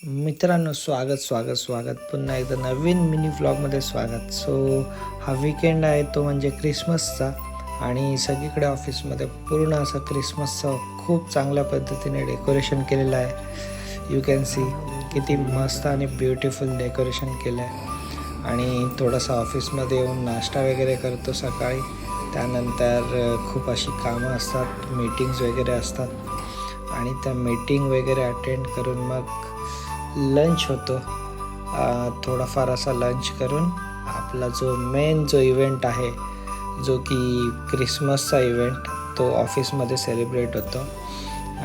मित्रांनो, स्वागत पुन्हा एकदा नवीन मिनी व्लॉगमध्ये स्वागत. हा वीकेंड आहे तो म्हणजे क्रिसमसचा आणि सगळीकडे ऑफिसमध्ये पूर्ण असं क्रिसमसचं खूप चांगल्या पद्धतीने डेकोरेशन केलेलं आहे. यू कॅन सी किती मस्त आणि ब्युटिफुल डेकोरेशन केलं आहे. आणि थोडंसं ऑफिसमध्ये येऊन नाश्ता वगैरे करतो सकाळी. त्यानंतर खूप अशी कामं असतात, मीटिंग्स वगैरे असतात आणि त्या मीटिंग वगैरे अटेंड करून मग लंच होतो. थोडाफार असा लंच करून आपला जो इव्हेंट आहे, जो की क्रिसमसचा इव्हेंट, तो ऑफिसमध्ये सेलिब्रेट होतो.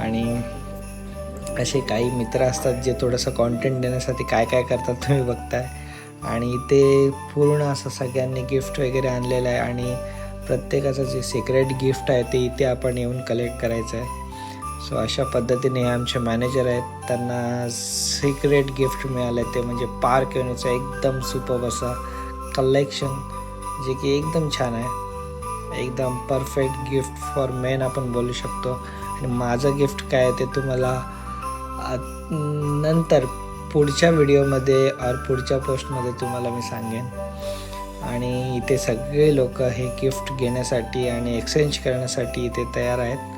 आणि असे काही मित्र असतात जे थोडंसं कॉन्टेंट देण्यासाठी काय काय करतात तुम्ही बघताय. आणि ते पूर्ण असं सगळ्यांनी गिफ्ट वगैरे आणलेलं आहे आणि प्रत्येकाचं जे सिक्रेट गिफ्ट आहे ते इथे आपण येऊन कलेक्ट करायचं आहे. सो अशा पद्धतीने हे आमचे मॅनेजर आहेत, त्यांना सिक्रेट गिफ्ट मिळालं आहे. ते म्हणजे पार्क युनिटचं एकदम सुपर्ब असं कलेक्शन, जे की एकदम छान आहे, एकदम परफेक्ट गिफ्ट फॉर मेन आपण बोलू शकतो. आणि माझं गिफ्ट काय आहे ते तुम्हाला नंतर पुढच्या व्हिडिओमध्ये और पुढच्या पोस्टमध्ये तुम्हाला मी सांगेन. आणि इथे सगळे लोक हे गिफ्ट घेण्यासाठी आणि एक्सचेंज करण्यासाठी इथे तयार आहेत.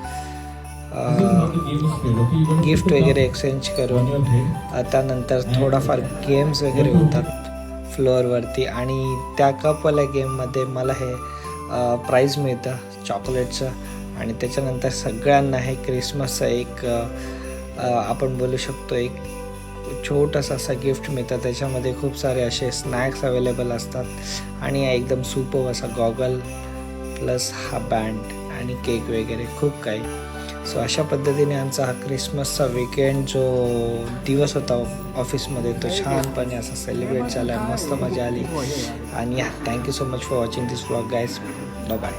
गिफ्ट वगैरे एक्सचेंज करून त्यानंतर थोडाफार गेम्स वगैरे होतात फ्लोअरवरती. आणि त्या कपवाल्या गेममध्ये मला हे प्राईज मिळतं चॉकलेटचं. आणि त्याच्यानंतर सगळ्यांना हे क्रिसमसचं एक आपण बोलू शकतो एक छोटंसं असं गिफ्ट मिळतं. त्याच्यामध्ये खूप सारे असे स्नॅक्स अवेलेबल असतात आणि एकदम सुपर्ब असा गॉगल प्लस हा बँड आणि केक वगैरे खूप काही. सो अशा पद्धतीने आमचा हा क्रिसमसचा वीकेंड जो दिवस होता ऑफिसमध्ये तो छानपणे असा सेलिब्रेट झाला आहे. मस्त मजा आली. आणि thank you so much for watching this vlog guys. Bye bye.